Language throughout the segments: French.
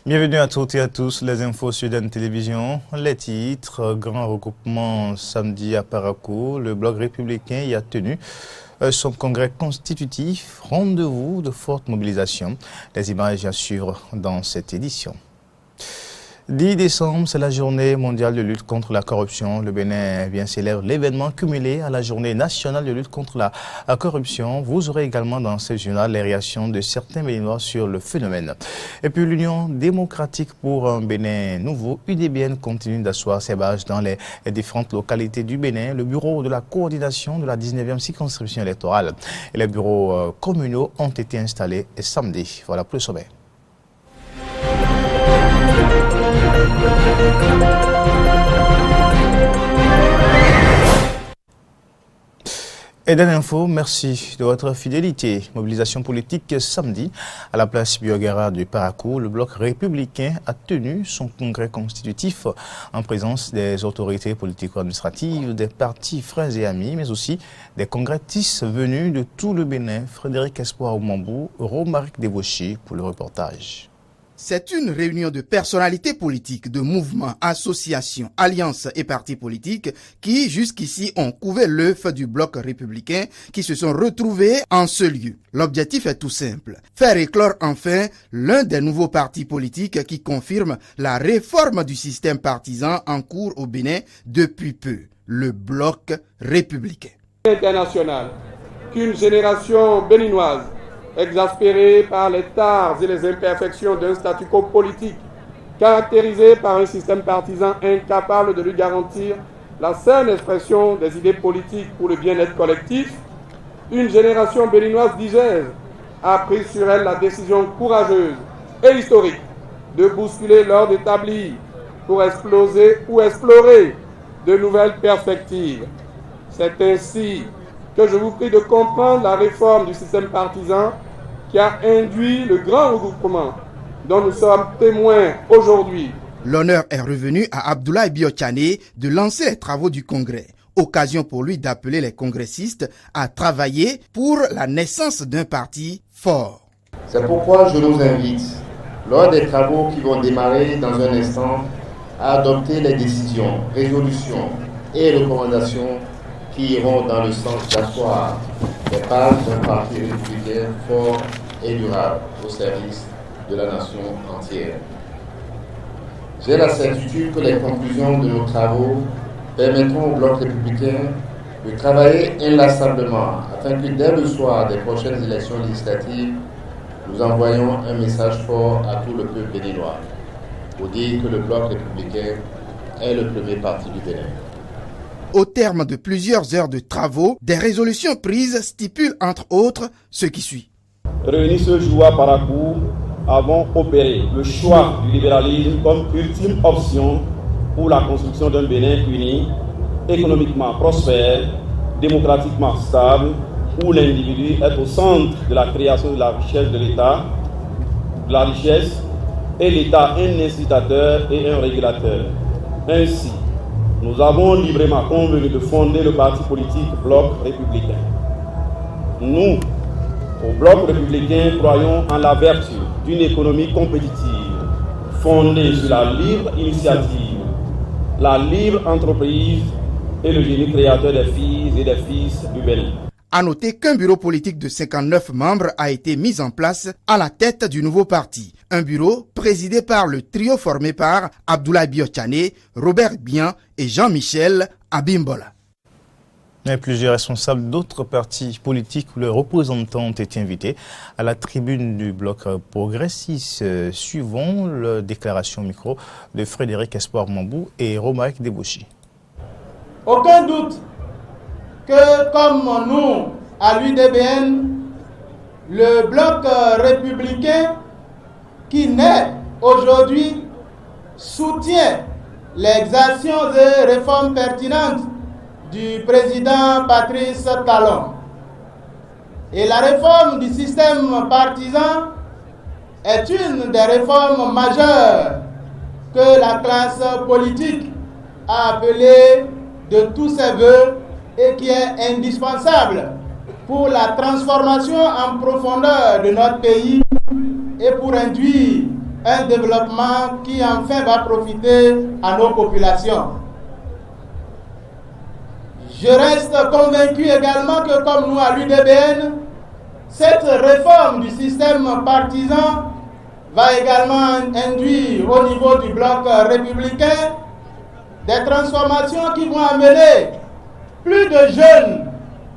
Bienvenue à toutes et à tous, les infos Sud Télévision, les titres, grand regroupement samedi à Parakou, le bloc républicain y a tenu son congrès constitutif, rendez-vous de forte mobilisation, les images à suivre dans cette édition. 10 décembre, c'est la journée mondiale de lutte contre la corruption. Le Bénin célèbre l'événement cumulé à la journée nationale de lutte contre la corruption. Vous aurez également dans ce journal les réactions de certains Béninois sur le phénomène. Et puis l'Union démocratique pour un Bénin nouveau, UDBN, continue d'asseoir ses bases dans les différentes localités du Bénin. Le bureau de la coordination de la 19e circonscription électorale et les bureaux communaux ont été installés samedi. Voilà pour le sommet. Eden Info, merci de votre fidélité. Mobilisation politique samedi à la place Biogara du Parakou. Le bloc républicain a tenu son congrès constitutif en présence des autorités politico-administratives, des partis frères et amis, mais aussi des congressistes venus de tout le Bénin. Frédéric Espoir Oumambou, Romaric Débauché pour le reportage. C'est une réunion de personnalités politiques, de mouvements, associations, alliances et partis politiques qui, jusqu'ici, ont couvert l'œuf du bloc républicain qui se sont retrouvés en ce lieu. L'objectif est tout simple, faire éclore enfin l'un des nouveaux partis politiques qui confirme la réforme du système partisan en cours au Bénin depuis peu, le bloc républicain. International, qu'une génération béninoise exaspéré par les tares et les imperfections d'un statu quo politique, caractérisé par un système partisan incapable de lui garantir la saine expression des idées politiques pour le bien-être collectif, une génération béninoise digère a pris sur elle la décision courageuse et historique de bousculer l'ordre établi pour exploser ou explorer de nouvelles perspectives. C'est ainsi que je vous prie de comprendre la réforme du système partisan qui a induit le grand regroupement dont nous sommes témoins aujourd'hui. L'honneur est revenu à Abdoulaye Biotchane de lancer les travaux du congrès. Occasion pour lui d'appeler les congressistes à travailler pour la naissance d'un parti fort. C'est pourquoi je nous invite, lors des travaux qui vont démarrer dans un instant, à adopter les décisions, résolutions et recommandations qui iront dans le sens d'asseoir les bases d'un parti républicain fort et durable au service de la nation entière. J'ai la certitude que les conclusions de nos travaux permettront au bloc républicain de travailler inlassablement afin que dès le soir des prochaines élections législatives, nous envoyions un message fort à tout le peuple béninois pour dire que le bloc républicain est le premier parti du Bénin. Au terme de plusieurs heures de travaux, des résolutions prises stipulent entre autres ce qui suit. Réunis ce jour à Parakou, avons opéré le choix du libéralisme comme ultime option pour la construction d'un Bénin uni, économiquement prospère, démocratiquement stable, où l'individu est au centre de la création de la richesse de l'État, et l'État un incitateur et un régulateur. Ainsi, nous avons librement convenu de fonder le parti politique Bloc républicain. Nous, au Bloc républicain, croyons en la vertu d'une économie compétitive, fondée sur la libre initiative, la libre entreprise et le génie créateur des filles et des fils du Bénin. À noter qu'un bureau politique de 59 membres a été mis en place à la tête du nouveau parti. Un bureau présidé par le trio formé par Abdoulaye Biotchane, Robert Bian et Jean-Michel Abimbola. Plusieurs responsables d'autres partis politiques ou leurs représentants ont été invités à la tribune du bloc progressiste. Suivons la déclaration micro de Frédéric Espoir Mambou et Romaric Débauché. Aucun doute que comme nous, à l'UDBN, le bloc républicain qui naît aujourd'hui soutient les actions et réformes pertinentes du président Patrice Talon. Et la réforme du système partisan est une des réformes majeures que la classe politique a appelée de tous ses voeux et qui est indispensable pour la transformation en profondeur de notre pays et pour induire un développement qui enfin va profiter à nos populations. Je reste convaincu également que comme nous à l'UDBN, cette réforme du système partisan va également induire au niveau du bloc républicain des transformations qui vont amener plus de jeunes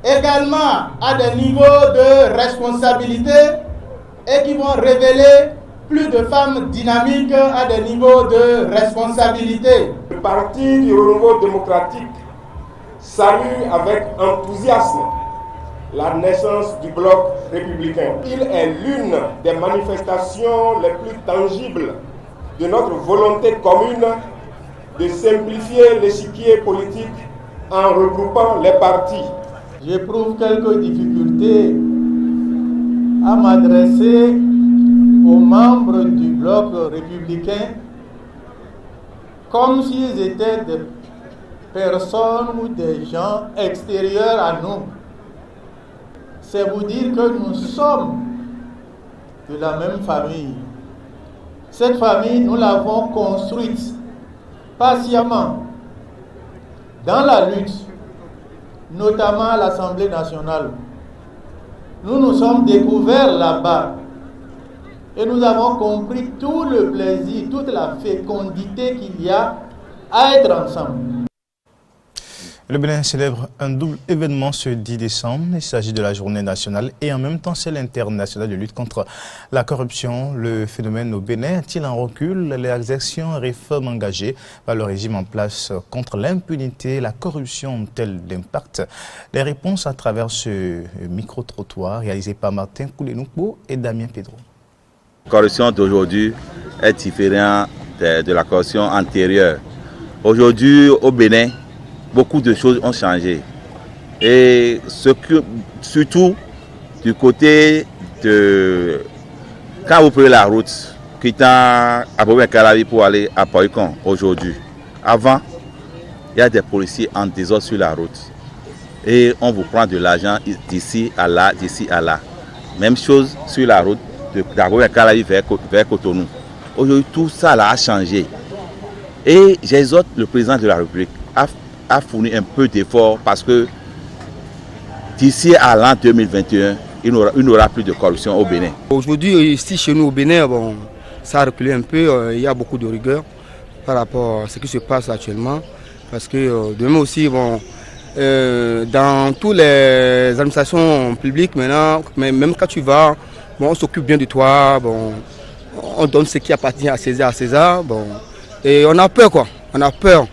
également à des niveaux de responsabilité et qui vont révéler plus de femmes dynamiques à des niveaux de responsabilité. Le Parti du Renouveau démocratique salue avec enthousiasme la naissance du bloc républicain. Il est l'une des manifestations les plus tangibles de notre volonté commune de simplifier l'échiquier politique en regroupant les partis. J'éprouve quelques difficultés à m'adresser aux membres du bloc républicain comme s'ils étaient des personnes ou des gens extérieurs à nous. C'est vous dire que nous sommes de la même famille. Cette famille, nous l'avons construite patiemment dans la lutte, notamment à l'Assemblée nationale. Nous nous sommes découverts là-bas et nous avons compris tout le plaisir, toute la fécondité qu'il y a à être ensemble. Le Bénin célèbre un double événement ce 10 décembre. Il s'agit de la journée nationale et en même temps celle internationale de lutte contre la corruption. Le phénomène au Bénin est-il en recul? Les actions et réformes engagées par le régime en place contre l'impunité, la corruption ont-elles d'impact? Les réponses à travers ce micro-trottoir réalisé par Martin Koulenoupo et Damien Pedro. La corruption d'aujourd'hui est différente de la corruption antérieure. Aujourd'hui au Bénin, beaucoup de choses ont changé. Et surtout du côté de... Quand vous prenez la route, quittant à Caravi pour aller à Poïcon aujourd'hui, avant, il y a des policiers en désordre sur la route. Et on vous prend de l'argent d'ici à là, d'ici à là. Même chose sur la route de Caravi vers Cotonou. Aujourd'hui, tout ça là a changé. Et j'exhorte le président de la République a fourni un peu d'efforts parce que d'ici à l'an 2021, il n'aura plus de corruption au Bénin. Aujourd'hui, ici chez nous au Bénin, bon, ça a reculé un peu. Il y a beaucoup de rigueur par rapport à ce qui se passe actuellement. Parce que demain aussi, bon, dans toutes les administrations publiques maintenant, même quand tu vas, bon, on s'occupe bien de toi, bon, on donne ce qui appartient à César, bon, et on a peur quoi, on a peur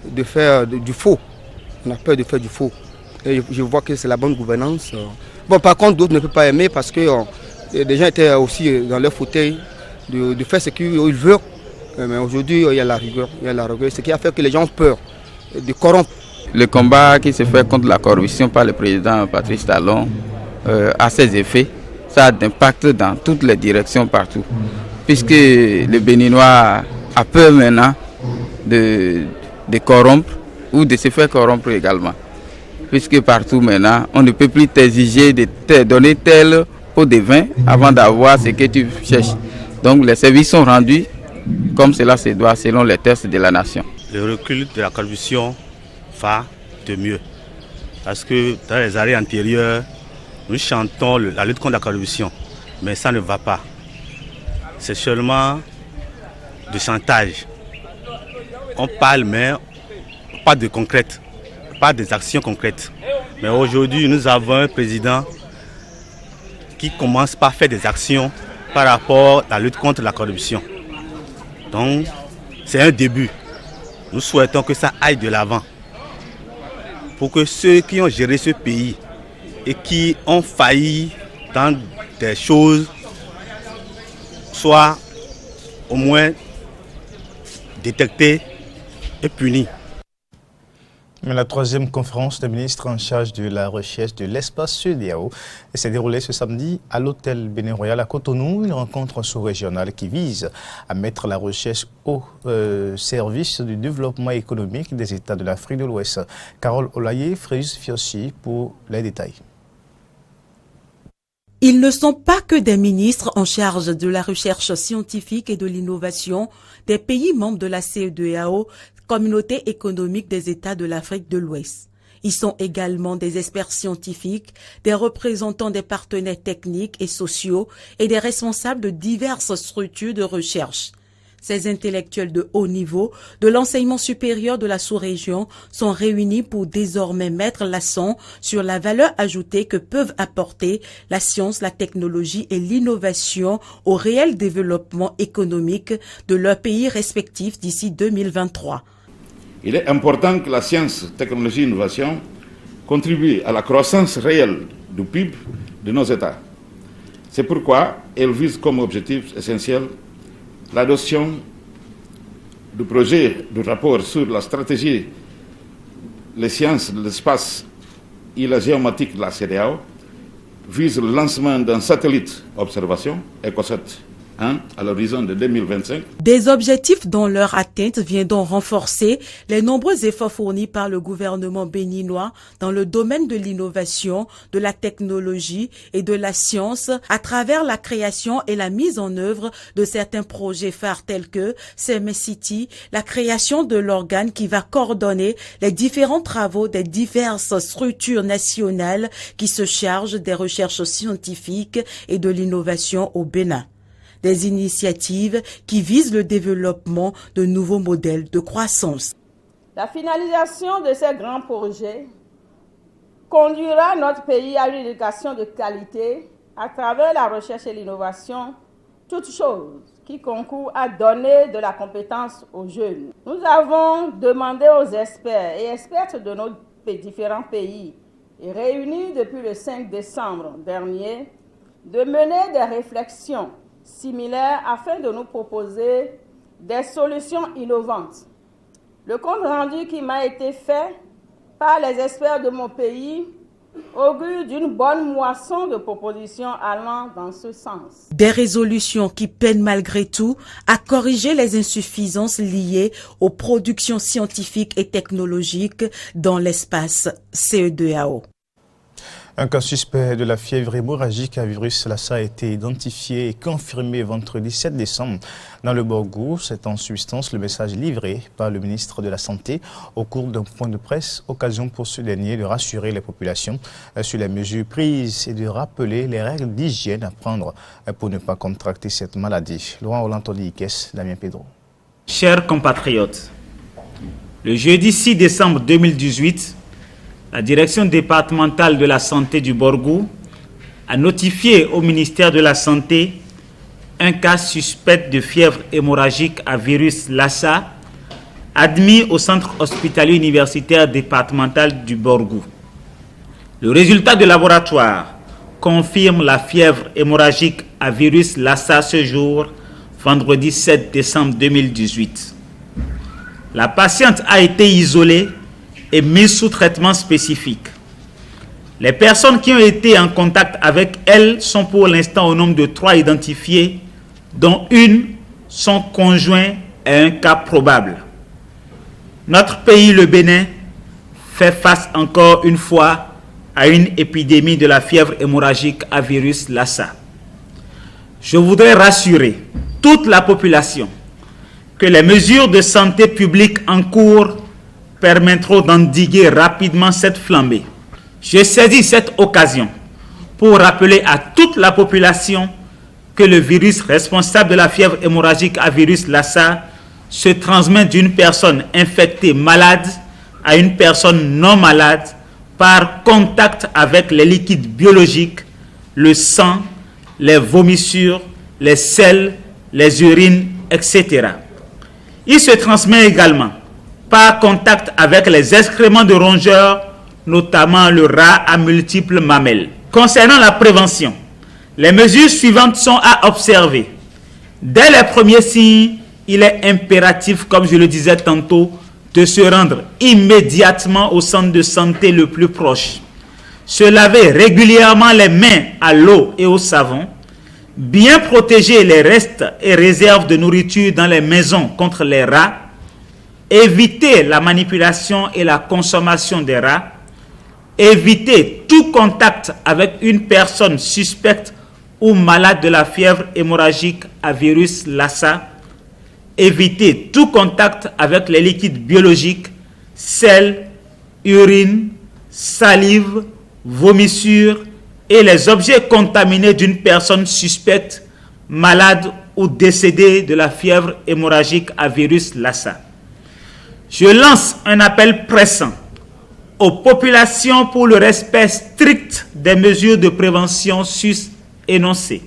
de faire du faux. On a peur de faire du faux. Et je vois que c'est la bonne gouvernance. Bon, par contre, d'autres ne peuvent pas aimer parce que les gens étaient aussi dans leur fauteuil de faire ce qu'ils veulent. Mais aujourd'hui, il y a la rigueur. Ce qui a fait que les gens ont peur de corrompre. Le combat qui se fait contre la corruption par le président Patrice Talon a ses effets. Ça a d'impact dans toutes les directions partout. Puisque le Béninois a peur maintenant de corrompre ou de se faire corrompre également. Puisque partout maintenant, on ne peut plus t'exiger de te donner tel pot de vin avant d'avoir ce que tu cherches. Donc les services sont rendus comme cela se doit selon les tests de la nation. Le recul de la corruption va de mieux. Parce que dans les années antérieures, nous chantons la lutte contre la corruption, mais ça ne va pas. C'est seulement du chantage. On parle, mais pas de concrète, pas des actions concrètes. Mais aujourd'hui, nous avons un président qui commence par faire des actions par rapport à la lutte contre la corruption. Donc, c'est un début. Nous souhaitons que ça aille de l'avant. Pour que ceux qui ont géré ce pays et qui ont failli dans des choses soient au moins détectés et punis. La troisième conférence des ministres en charge de la recherche de l'espace CEDEAO s'est déroulée ce samedi à l'hôtel Bénin Royal à Cotonou, une rencontre sous-régionale qui vise à mettre la recherche au service du développement économique des États de l'Afrique de l'Ouest. Carole Olaye, Fréjus Fiossi pour les détails. Ils ne sont pas que des ministres en charge de la recherche scientifique et de l'innovation des pays membres de la CEDEAO, Communauté économique des États de l'Afrique de l'Ouest. Ils sont également des experts scientifiques, des représentants des partenaires techniques et sociaux et des responsables de diverses structures de recherche. Ces intellectuels de haut niveau de l'enseignement supérieur de la sous-région sont réunis pour désormais mettre l'accent sur la valeur ajoutée que peuvent apporter la science, la technologie et l'innovation au réel développement économique de leurs pays respectifs d'ici 2023. Il est important que la science, technologie et innovation contribuent à la croissance réelle du PIB de nos États. C'est pourquoi elle vise comme objectif essentiel l'adoption du projet de rapport sur la stratégie, les sciences de l'espace et la géomatique de la CEDEAO, vise le lancement d'un satellite observation, ECOSAT 1, à l'horizon de 2025. Des objectifs dont leur atteinte vient donc renforcer les nombreux efforts fournis par le gouvernement béninois dans le domaine de l'innovation, de la technologie et de la science à travers la création et la mise en œuvre de certains projets phares tels que CMS-City, la création de l'organe qui va coordonner les différents travaux des diverses structures nationales qui se chargent des recherches scientifiques et de l'innovation au Bénin. Des initiatives qui visent le développement de nouveaux modèles de croissance. La finalisation de ces grands projets conduira notre pays à une éducation de qualité à travers la recherche et l'innovation, toutes choses qui concourent à donner de la compétence aux jeunes. Nous avons demandé aux experts et expertes de nos différents pays, et réunis depuis le 5 décembre dernier, de mener des réflexions similaires afin de nous proposer des solutions innovantes. Le compte rendu qui m'a été fait par les experts de mon pays augure d'une bonne moisson de propositions allant dans ce sens. Des résolutions qui peinent malgré tout à corriger les insuffisances liées aux productions scientifiques et technologiques dans l'espace CEDEAO. Un cas suspect de la fièvre hémorragique à virus Lassa a été identifié et confirmé vendredi 7 décembre dans le Borgou. C'est en substance le message livré par le ministre de la Santé au cours d'un point de presse, occasion pour ce dernier de rassurer les populations sur les mesures prises et de rappeler les règles d'hygiène à prendre pour ne pas contracter cette maladie. Laurent Orlantoli Ikes, Damien Pedro. Chers compatriotes, le jeudi 6 décembre 2018, la direction départementale de la santé du Borgou a notifié au ministère de la Santé un cas suspect de fièvre hémorragique à virus Lassa admis au centre hospitalier universitaire départemental du Borgou. Le résultat de laboratoire confirme la fièvre hémorragique à virus Lassa ce jour, vendredi 7 décembre 2018. La patiente a été isolée et mise sous traitement spécifique. Les personnes qui ont été en contact avec elle sont pour l'instant au nombre de 3 identifiées, dont une, son conjoint, est un cas probable. Notre pays, le Bénin, fait face encore une fois à une épidémie de la fièvre hémorragique à virus Lassa. Je voudrais rassurer toute la population que les mesures de santé publique en cours permettront d'endiguer rapidement cette flambée. Je saisis cette occasion pour rappeler à toute la population que le virus responsable de la fièvre hémorragique à virus Lassa se transmet d'une personne infectée malade à une personne non malade par contact avec les liquides biologiques, le sang, les vomissures, les selles, les urines, etc. Il se transmet également par contact avec les excréments de rongeurs, notamment le rat à multiples mamelles. Concernant la prévention, les mesures suivantes sont à observer. Dès les premiers signes, il est impératif, comme je le disais tantôt, de se rendre immédiatement au centre de santé le plus proche, se laver régulièrement les mains à l'eau et au savon, bien protéger les restes et réserves de nourriture dans les maisons contre les rats, éviter la manipulation et la consommation des rats, éviter tout contact avec une personne suspecte ou malade de la fièvre hémorragique à virus Lassa, éviter tout contact avec les liquides biologiques, sel, urine, salive, vomissure et les objets contaminés d'une personne suspecte, malade ou décédée de la fièvre hémorragique à virus Lassa. Je lance un appel pressant aux populations pour le respect strict des mesures de prévention énoncées.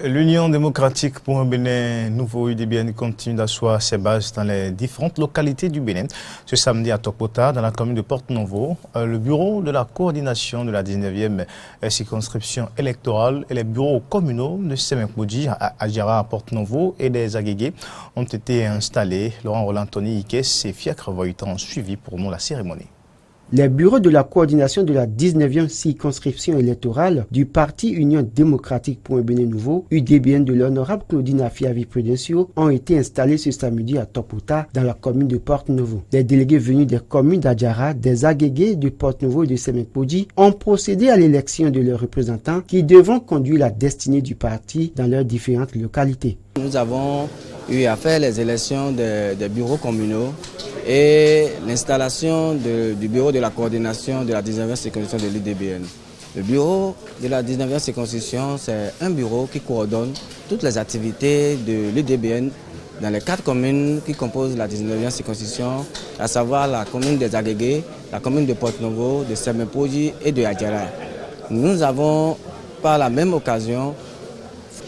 L'Union démocratique pour un Bénin nouveau UDBN continue d'asseoir ses bases dans les différentes localités du Bénin. Ce samedi à Tokpota, dans la commune de Porte-Novo, le bureau de la coordination de la 19e circonscription électorale et les bureaux communaux de Semenkboudji à Adjara à Porte-Novo et des Agégués ont été installés. Laurent Roland Tony Ikes et Fiacre Voitan ont suivi pour nous la cérémonie. Les bureaux de la coordination de la 19e circonscription électorale du Parti Union démocratique pour un Bénin nouveau, UDBN de l'honorable Claudine Afiavi Prudencio, ont été installés ce samedi à Tokpota, dans la commune de Porte-Novo. Les délégués venus des communes d'Adjara, des Agégués, de Porte-Novo et de Semenkboudji ont procédé à l'élection de leurs représentants qui devront conduire la destinée du parti dans leurs différentes localités. Nous avons eu à faire les élections des bureaux communaux et l'installation du bureau de la coordination de la 19e circonscription de l'UDBN. Le bureau de la 19e circonscription, c'est un bureau qui coordonne toutes les activités de l'UDBN dans les 4 communes qui composent la 19e circonscription, à savoir la commune des Agégués, la commune de Porte-Novo, de Semenkboudji et de Adjara. Nous avons, par la même occasion,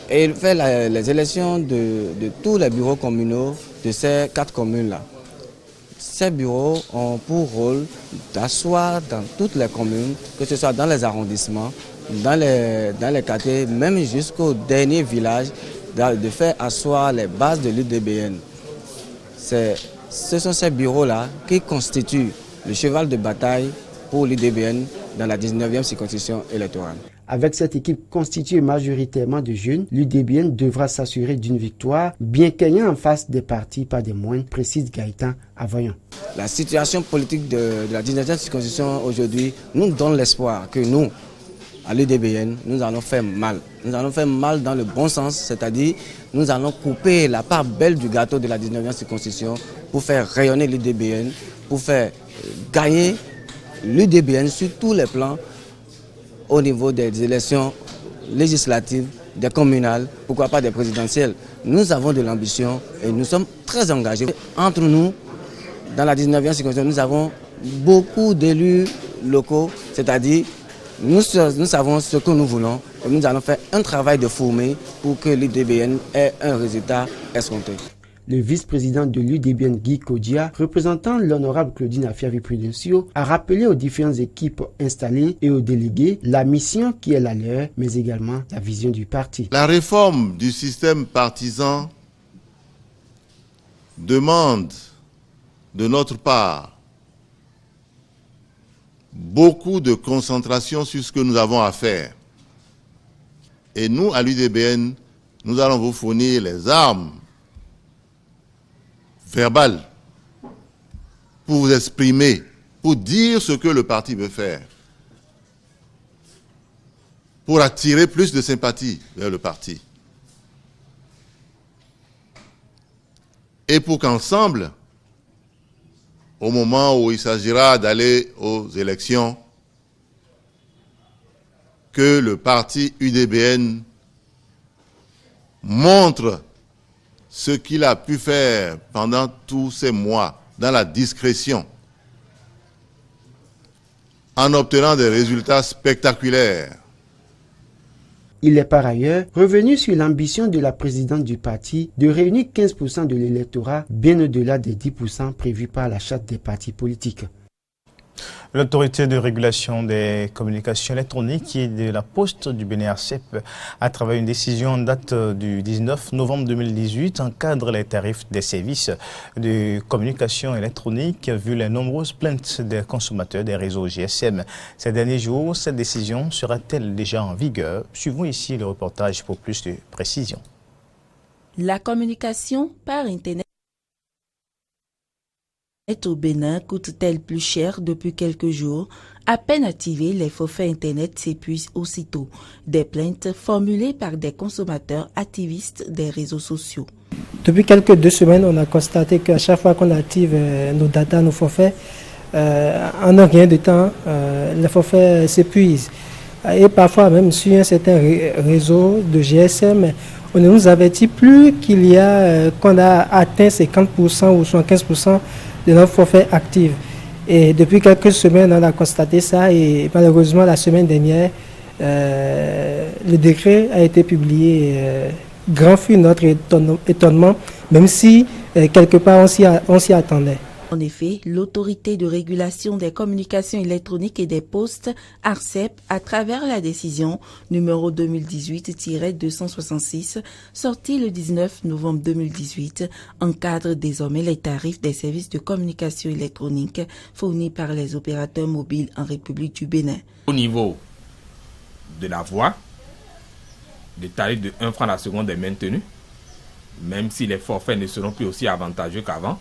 fait les élections de tous les bureaux communaux de ces 4 communes-là. Ces bureaux ont pour rôle d'asseoir dans toutes les communes, que ce soit dans les arrondissements, dans les quartiers, même jusqu'au dernier village, de faire asseoir les bases de l'UDBN. Ce sont ces bureaux-là qui constituent le cheval de bataille pour l'UDBN dans la 19e circonscription électorale. Avec cette équipe constituée majoritairement de jeunes, l'UDBN devra s'assurer d'une victoire, bien qu'ayant en face des partis pas des moindres, précise Gaëtan Avoyan. La situation politique de la 19e circonscription aujourd'hui nous donne l'espoir que nous, à l'UDBN, nous allons faire mal. Nous allons faire mal dans le bon sens, c'est-à-dire nous allons couper la part belle du gâteau de la 19e circonscription pour faire rayonner l'UDBN, pour faire gagner l'UDBN sur tous les plans, au niveau des élections législatives, des communales, pourquoi pas des présidentielles. Nous avons de l'ambition et nous sommes très engagés. Entre nous, dans la 19e circonscription, nous avons beaucoup d'élus locaux, c'est-à-dire nous savons ce que nous voulons et nous allons faire un travail de fourmi pour que l'UDBN ait un résultat escompté. Le vice-président de l'UDBN, Guy Kodia, représentant l'honorable Claudine Afiavi Prudencio, a rappelé aux différentes équipes installées et aux délégués la mission qui est la leur, mais également la vision du parti. La réforme du système partisan demande de notre part beaucoup de concentration sur ce que nous avons à faire. Et nous, à l'UDBN, nous allons vous fournir les armes verbal pour vous exprimer, pour dire ce que le parti veut faire, pour attirer plus de sympathie vers le parti. Et pour qu'ensemble, au moment où il s'agira d'aller aux élections, que le parti UDBN montre ce qu'il a pu faire pendant tous ces mois dans la discrétion, en obtenant des résultats spectaculaires. Il est par ailleurs revenu sur l'ambition de la présidente du parti de réunir 15% de l'électorat, bien au-delà des 10% prévus par la charte des partis politiques. L'autorité de régulation des communications électroniques et de la Poste du Bénin ARCEP a travaillé une décision en date du 19 novembre 2018 encadre les tarifs des services de communication électronique vu les nombreuses plaintes des consommateurs des réseaux GSM. Ces derniers jours, cette décision sera-t-elle déjà en vigueur? Suivons ici le reportage pour plus de précisions. La communication par Internet au Bénin coûte-t-elle plus cher depuis quelques jours? À peine activés, les forfaits Internet s'épuisent aussitôt. Des plaintes formulées par des consommateurs activistes des réseaux sociaux. Depuis quelques 2 semaines, on a constaté qu'à chaque fois qu'on active nos datas, nos forfaits, en un rien de temps, les forfaits s'épuisent. Et parfois même sur un certain réseau de GSM, on ne nous avertit plus qu'on a atteint 50% ou 75% de notre forfait actif. Et depuis quelques semaines, on a constaté ça et malheureusement, la semaine dernière, le décret a été publié. Grand fut notre étonnement, même si quelque part on s'y attendait. En effet, l'autorité de régulation des communications électroniques et des postes, ARCEP, à travers la décision numéro 2018-266, sortie le 19 novembre 2018, encadre désormais les tarifs des services de communication électronique fournis par les opérateurs mobiles en République du Bénin. Au niveau de la voix, le tarif de 1 franc la seconde est maintenu, même si les forfaits ne seront plus aussi avantageux qu'avant.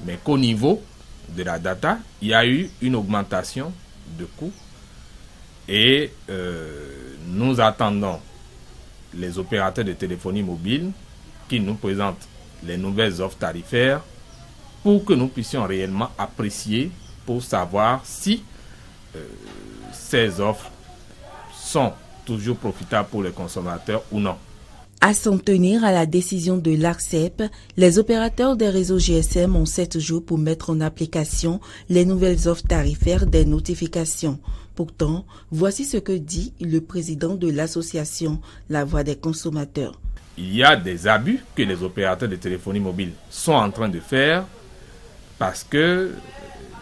Mais qu'au niveau de la data, il y a eu une augmentation de coûts et nous attendons les opérateurs de téléphonie mobile qui nous présentent les nouvelles offres tarifaires pour que nous puissions réellement apprécier pour savoir si ces offres sont toujours profitables pour les consommateurs ou non. À s'en tenir à la décision de l'ARCEP, les opérateurs des réseaux GSM ont 7 jours pour mettre en application les nouvelles offres tarifaires des notifications. Pourtant, voici ce que dit le président de l'association La Voix des consommateurs. Il y a des abus que les opérateurs de téléphonie mobile sont en train de faire parce que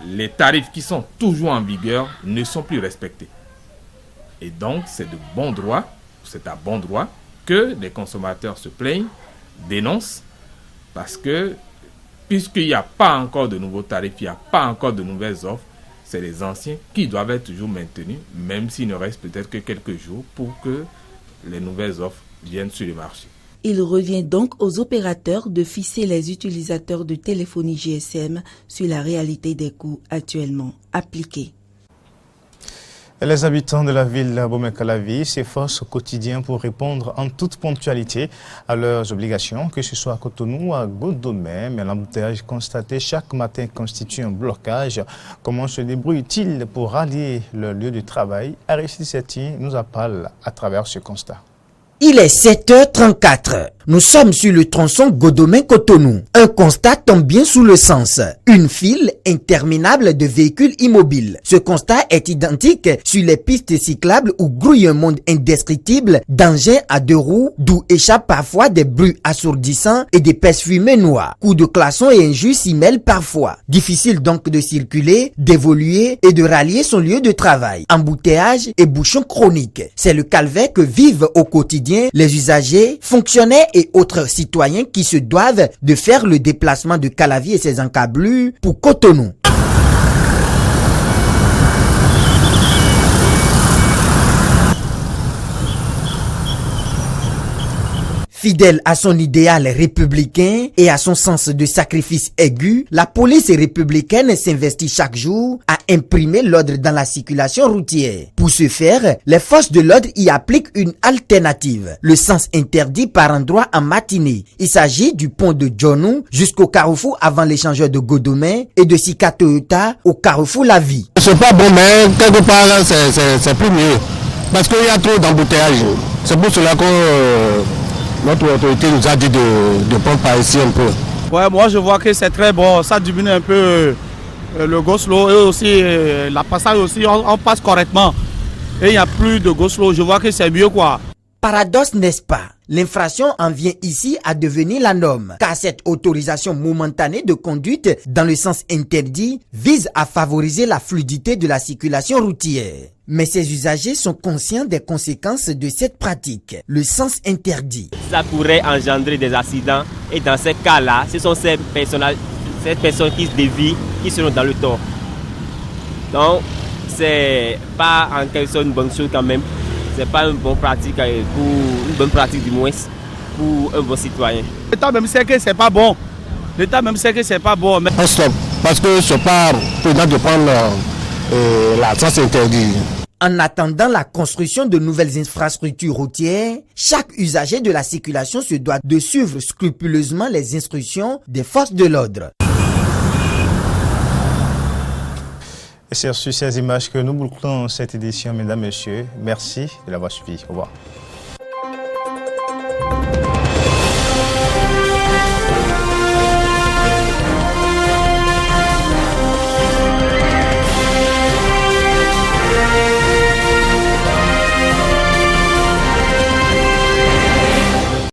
les tarifs qui sont toujours en vigueur ne sont plus respectés. Et donc, c'est à bon droit que les consommateurs se plaignent, dénoncent, parce que puisqu'il n'y a pas encore de nouveaux tarifs, il n'y a pas encore de nouvelles offres, c'est les anciens qui doivent être toujours maintenus, même s'il ne reste peut-être que quelques jours pour que les nouvelles offres viennent sur le marché. Il revient donc aux opérateurs de fixer les utilisateurs de téléphonie GSM sur la réalité des coûts actuellement appliqués. Les habitants de la ville Bomé-Calavi s'efforcent au quotidien pour répondre en toute ponctualité à leurs obligations, que ce soit à Cotonou ou à Godomé. Mais l'embouteillage constaté chaque matin constitue un blocage. Comment se débrouillent-ils pour rallier leur lieu de travail? Aristide Setti nous appelle à travers ce constat. Il est 7h34. Nous sommes sur le tronçon Godomé-Cotonou. Un constat tombe bien sous le sens. Une file interminable de véhicules immobiles. Ce constat est identique sur les pistes cyclables où grouille un monde indescriptible d'engins à 2 roues, d'où échappent parfois des bruits assourdissants et des pèses fumées noires. Coups de klaxon et injures s'y mêlent parfois. Difficile donc de circuler, d'évoluer et de rallier son lieu de travail. Embouteillage et bouchons chroniques. C'est le calvaire que vivent au quotidien les usagers, fonctionnaires et autres citoyens qui se doivent de faire le déplacement de Calavi et ses encablures pour Cotonou. Fidèle à son idéal républicain et à son sens de sacrifice aigu, la police républicaine s'investit chaque jour à imprimer l'ordre dans la circulation routière. Pour ce faire, les forces de l'ordre y appliquent une alternative, le sens interdit par endroit en matinée. Il s'agit du pont de Djonou jusqu'au carrefour avant l'échangeur de Godomé et de Sika Toyota au carrefour La Vie. C'est pas bon, mais quelque part là, c'est plus mieux. Parce qu'il y a trop d'embouteillages. C'est pour cela que notre autorité nous a dit de prendre par ici un peu. Ouais, moi je vois que c'est très bon, ça diminue un peu le go-slow et aussi la passage aussi, on passe correctement. Et il n'y a plus de go-slow, je vois que c'est mieux quoi. Paradoxe n'est-ce pas? L'infraction en vient ici à devenir la norme, car cette autorisation momentanée de conduite dans le sens interdit vise à favoriser la fluidité de la circulation routière. Mais ces usagers sont conscients des conséquences de cette pratique, le sens interdit. Ça pourrait engendrer des accidents et dans ces cas-là, ce sont ces personnes qui se dévient, qui seront dans le tort. Donc, c'est pas en quelque sorte une bonne chose quand même. C'est pas une bonne pratique du moins pour un bon citoyen. L'État même sait que c'est pas bon. L'État même sait que c'est pas bon. Mais... Stop, parce que c'est pas prudent de prendre la sens interdit. En attendant la construction de nouvelles infrastructures routières, chaque usager de la circulation se doit de suivre scrupuleusement les instructions des forces de l'ordre. Et c'est sur ces images que nous bouclons cette édition, mesdames, messieurs. Merci de l'avoir suivi. Au revoir.